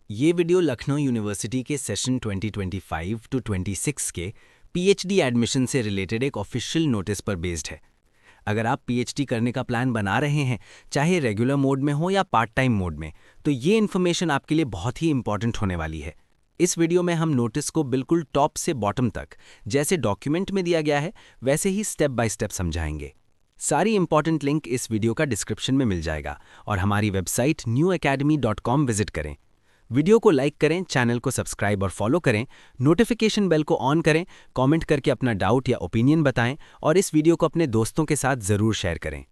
ये video Lucknow university के session 2025 to 26 के पीएचडी एडमिशन से रिलेटेड एक ऑफिशियल नोटिस पर बेस्ड है। अगर आप पीएचडी करने का प्लान बना रहे हैं, चाहे रेगुलर मोड में हो या पार्ट टाइम मोड में, तो ये इन्फॉर्मेशन आपके लिए बहुत ही इंपॉर्टेंट होने वाली है। इस वीडियो में हम नोटिस को बिल्कुल टॉप से बॉटम तक, जैसे डॉक्यूमेंट में दिया गया है वैसे ही स्टेप बाय स्टेप समझाएंगे। सारी इंपॉर्टेंट लिंक इस वीडियो का डिस्क्रिप्शन में मिल जाएगा और हमारी वेबसाइट newacademy.com विजिट करें। वीडियो को लाइक करें, चैनल को सब्सक्राइब और फॉलो करें, नोटिफिकेशन बेल को ऑन करें, कमेंट करके अपना डाउट या ओपिनियन बताएं और इस वीडियो को अपने दोस्तों के साथ ज़रूर शेयर करें।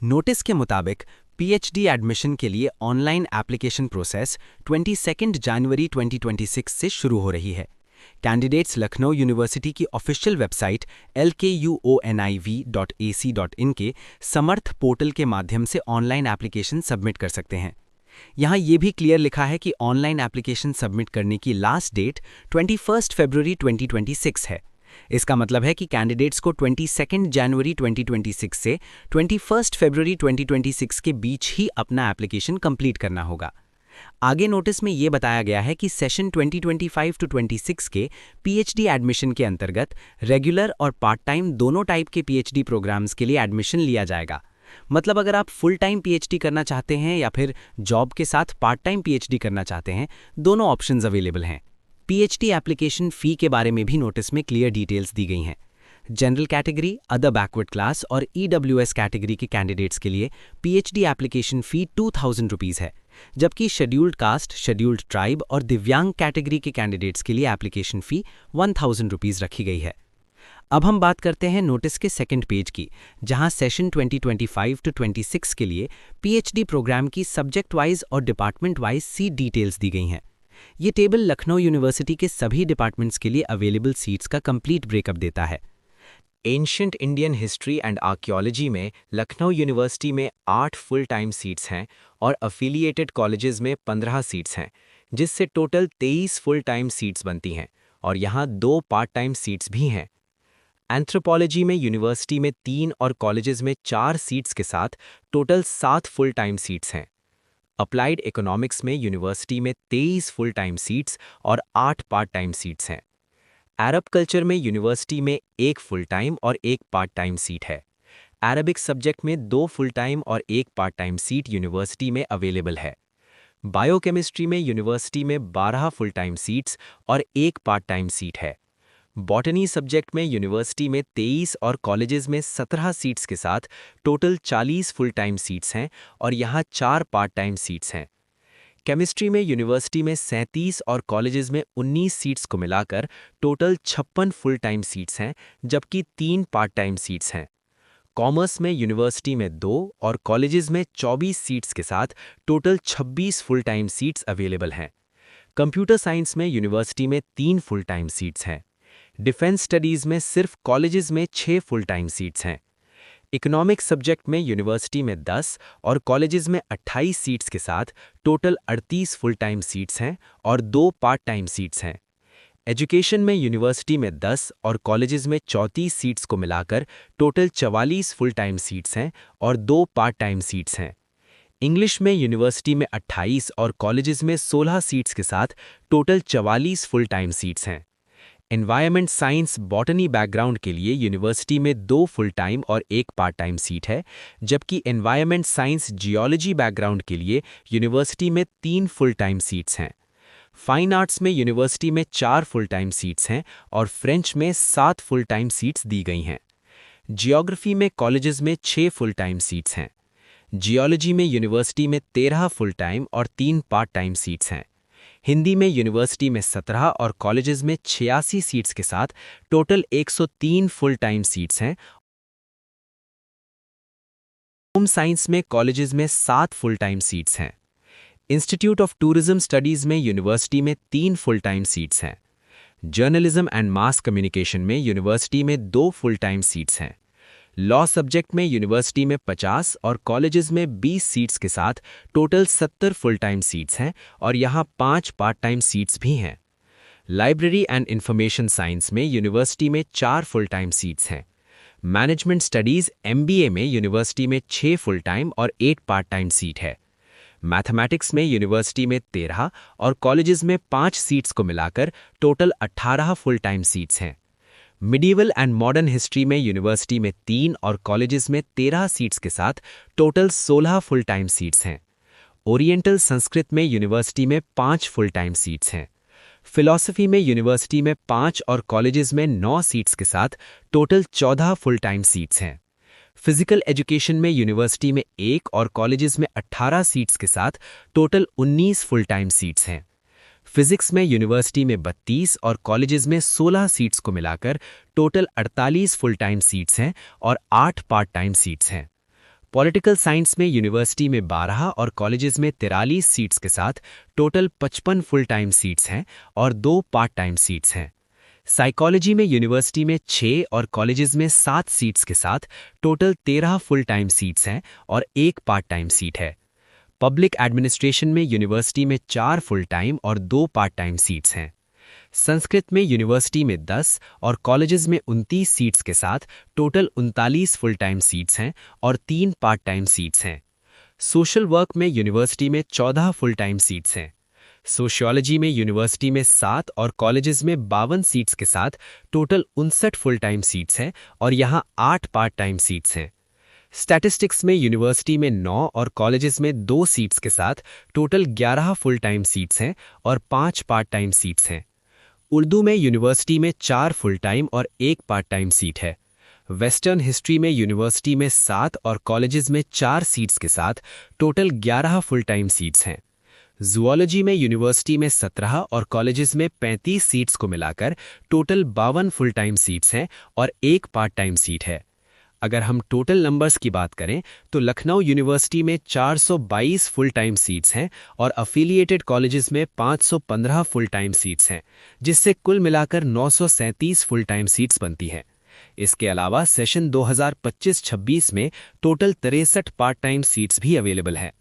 नोटिस के मुताबिक पीएचडी एडमिशन के लिए ऑनलाइन एप्लीकेशन प्रोसेस 22 जनवरी 2026 से शुरू हो रही है। कैंडिडेट्स लखनऊ यूनिवर्सिटी की ऑफिशियल वेबसाइट lkuoniv.ac.in के समर्थ पोर्टल के माध्यम से ऑनलाइन एप्लीकेशन सबमिट कर सकते हैं। यहाँ ये भी क्लियर लिखा है कि ऑनलाइन एप्लीकेशन सबमिट करने की लास्ट डेट 21 फरवरी 2026 है। इसका मतलब है कि कैंडिडेट्स को 22 जनवरी 2026 से 21 फरवरी 2026 के बीच ही अपना एप्लीकेशन कंप्लीट करना होगा। आगे नोटिस में ये बताया गया है कि सेशन 2025 टू 26 के पीएचडी एडमिशन के अंतर्गत रेगुलर और पार्ट टाइम दोनों टाइप के पीएचडी प्रोग्राम्स के लिए एडमिशन लिया जाएगा। मतलब अगर आप फुल टाइम पीएचडी करना चाहते हैं या फिर जॉब के साथ पार्ट टाइम पीएचडी करना चाहते हैं, दोनों ऑप्शंस अवेलेबल हैं। पीएचडी एप्लीकेशन फ़ी के बारे में भी नोटिस में क्लियर डिटेल्स दी गई हैं। General category, other backward class और ईडब्ल्यूएस कैटेगरी के कैंडिडेट्स के लिए पीएचडी एप्लीकेशन फ़ी 2000 रुपीज़ है, जबकि शेड्यूल्ड कास्ट, शेड्यूल्ड ट्राइब और दिव्यांग कैटेगरी के कैंडिडेट्स के लिए एप्लीकेशन फ़ी 1000 रुपीज़ रखी गई है। अब हम बात करते हैं नोटिस के सेकंड पेज की, जहां सेशन 2025 टू 26 के लिए पीएचडी प्रोग्राम की सब्जेक्ट वाइज और डिपार्टमेंट वाइज सीट डिटेल्स दी गई हैं। ये टेबल लखनऊ यूनिवर्सिटी के सभी डिपार्टमेंट्स के लिए अवेलेबल सीट्स का कंप्लीट ब्रेकअप देता है। Ancient Indian history and archaeology में लखनऊ यूनिवर्सिटी में 8 फुल टाइम सीट्स हैं और अफिलिएटेड कॉलेजेस में 15 सीट्स हैं, जिससे टोटल 23 फुल टाइम सीट्स बनती हैं और यहाँ 2 पार्ट टाइम सीट्स भी हैं। एंथ्रोपोलॉजी में यूनिवर्सिटी में 3 और कॉलेजेस में 4 सीट्स के साथ टोटल 7 फुल टाइम सीट्स हैं। अप्लाइड इकोनॉमिक्स में यूनिवर्सिटी में 23 फुल टाइम सीट्स और 8 पार्ट टाइम सीट्स हैं। अरब कल्चर में यूनिवर्सिटी में 1 फुल टाइम और 1 पार्ट टाइम सीट है। अरबिक सब्जेक्ट में 2 फुल टाइम और 1 पार्ट टाइम सीट यूनिवर्सिटी में अवेलेबल है। बायोकेमिस्ट्री में यूनिवर्सिटी में 12 फुल टाइम सीट्स और 1 पार्ट टाइम सीट है। बॉटनी सब्जेक्ट में यूनिवर्सिटी में 23 और कॉलेजेस में 17 सीट्स के साथ टोटल 40 फुल टाइम सीट्स हैं और यहाँ 4 पार्ट टाइम सीट्स हैं। केमिस्ट्री में यूनिवर्सिटी में 37 और कॉलेजेस में 19 सीट्स को मिलाकर टोटल 56 फुल टाइम सीट्स हैं, जबकि 3 पार्ट टाइम सीट्स हैं। कॉमर्स में यूनिवर्सिटी में 2 और कॉलेजेस में 24 सीट्स के साथ total 26 full time seats available हैं। कंप्यूटर साइंस में यूनिवर्सिटी में 3 फुल टाइम सीट्स हैं। डिफेंस स्टडीज़ में सिर्फ कॉलेजेस में 6 फुल टाइम सीट्स हैं। इकोनॉमिक्स सब्जेक्ट में यूनिवर्सिटी में 10 और कॉलेजेस में 28 सीट्स के साथ टोटल 38 फुल टाइम सीट्स हैं और 2 पार्ट टाइम सीट्स हैं। एजुकेशन में यूनिवर्सिटी में 10 और कॉलेजेस में 34 सीट्स को मिलाकर टोटल 44 फुल टाइम सीट्स हैं और 2 पार्ट टाइम सीट्स हैं। इंग्लिश में यूनिवर्सिटी में 28 और कॉलेजेस में 16 सीट्स के साथ टोटल 44 फुल टाइम सीट्स हैं। एनवायरमेंट साइंस बॉटनी बैकग्राउंड के लिए यूनिवर्सिटी में 2 फुल टाइम और 1 पार्ट टाइम सीट है, जबकि एनवायरमेंट साइंस जियोलॉजी बैकग्राउंड के लिए यूनिवर्सिटी में 3 फुल टाइम सीट्स हैं। फाइन आर्ट्स में यूनिवर्सिटी में 4 फुल टाइम सीट्स हैं और फ्रेंच में 7 फुल टाइम सीट्स दी गई हैं। जियोग्राफी में कॉलेजेस में 6 फुल टाइम सीट्स हैं। जियोलॉजी में यूनिवर्सिटी में 13 फुल टाइम और 3 पार्ट टाइम सीट्स हैं। हिंदी में यूनिवर्सिटी में 17 और कॉलेजेस में 86 सीट्स के साथ टोटल 103 फुल टाइम सीट्स हैं। होम साइंस में कॉलेजेस में 7 फुल टाइम सीट्स हैं। इंस्टीट्यूट ऑफ टूरिज्म स्टडीज़ में यूनिवर्सिटी में 3 फुल टाइम सीट्स हैं। जर्नलिज्म एंड मास कम्युनिकेशन में यूनिवर्सिटी में 2 फुल टाइम सीट्स हैं। लॉ सब्जेक्ट में यूनिवर्सिटी में 50 और कॉलेजेस में 20 सीट्स के साथ टोटल 70 फुल टाइम सीट्स हैं और यहाँ 5 पार्ट टाइम सीट्स भी हैं। लाइब्रेरी एंड इंफॉर्मेशन साइंस में यूनिवर्सिटी में 4 फुल टाइम सीट्स हैं। मैनेजमेंट स्टडीज़ एमबीए में यूनिवर्सिटी में 6 फुल टाइम और 8 पार्ट टाइम सीट है। मैथमेटिक्स में यूनिवर्सिटी में 13 और कॉलेजेस में 5 सीट्स को मिलाकर टोटल 18 फुल टाइम सीट्स हैं। मिडिवल एंड मॉडर्न हिस्ट्री में यूनिवर्सिटी में 3 और कॉलेजेस में 13 सीट्स के साथ टोटल 16 फुल टाइम सीट्स हैं। ओरिएंटल संस्कृत में यूनिवर्सिटी में 5 फुल टाइम सीट्स हैं। फिलॉसफी में यूनिवर्सिटी में 5 और कॉलेजेस में 9 सीट्स के साथ टोटल 14 फुल टाइम सीट्स हैं। फिजिकल एजुकेशन में यूनिवर्सिटी में 1 और कॉलेजेस में 18 सीट्स के साथ टोटल 19 फुल टाइम सीट्स हैं। फिजिक्स में यूनिवर्सिटी में 32 और कॉलेजेस में 16 सीट्स को मिलाकर टोटल 48 फुल टाइम सीट्स हैं और 8 पार्ट टाइम सीट्स हैं। पॉलिटिकल साइंस में यूनिवर्सिटी में 12 और कॉलेजेस में 43 सीट्स के साथ टोटल 55 फुल टाइम सीट्स हैं और 2 पार्ट टाइम सीट्स हैं। साइकोलॉजी में यूनिवर्सिटी में 6 और कॉलेजेस में 7 सीट्स के साथ टोटल 13 फुल टाइम सीट्स हैं और 1 पार्ट टाइम सीट है। पब्लिक एडमिनिस्ट्रेशन में यूनिवर्सिटी में 4 फुल टाइम और 2 पार्ट टाइम सीट्स हैं। संस्कृत में यूनिवर्सिटी में 10 और कॉलेजेस में 29 सीट्स के साथ टोटल 39 फुल टाइम सीट्स हैं और 3 पार्ट टाइम सीट्स हैं। सोशल वर्क में यूनिवर्सिटी में 14 फुल टाइम सीट्स हैं। सोशियोलॉजी में यूनिवर्सिटी में 7 और कॉलेजेस में 52 सीट्स के साथ टोटल 59 फुल टाइम सीट्स हैं और यहाँ 8 पार्ट टाइम सीट्स हैं। स्टैटिस्टिक्स में यूनिवर्सिटी में 9 और कॉलेजेस में 2 सीट्स के साथ टोटल 11 फुल टाइम सीट्स हैं और 5 पार्ट टाइम सीट्स हैं। उर्दू में यूनिवर्सिटी में 4 फुल टाइम और 1 पार्ट टाइम सीट है। वेस्टर्न हिस्ट्री में यूनिवर्सिटी में 7 और कॉलेजेस में 4 सीट्स के साथ टोटल 11 फुल टाइम सीट्स हैं। जूलॉजी में यूनिवर्सिटी में 17 और कॉलेजेस में 35 सीट्स को मिलाकर टोटल 52 फुल टाइम सीट्स हैं और 1 पार्ट टाइम सीट है। अगर हम टोटल नंबर्स की बात करें तो लखनऊ यूनिवर्सिटी में 422 फुल टाइम सीट्स हैं और अफिलिएटेड कॉलेजेस में 515 फुल टाइम सीट्स हैं, जिससे कुल मिलाकर 937 फुल टाइम सीट्स बनती हैं। इसके अलावा सेशन 2025-26 में टोटल 63 पार्ट टाइम सीट्स भी अवेलेबल हैं।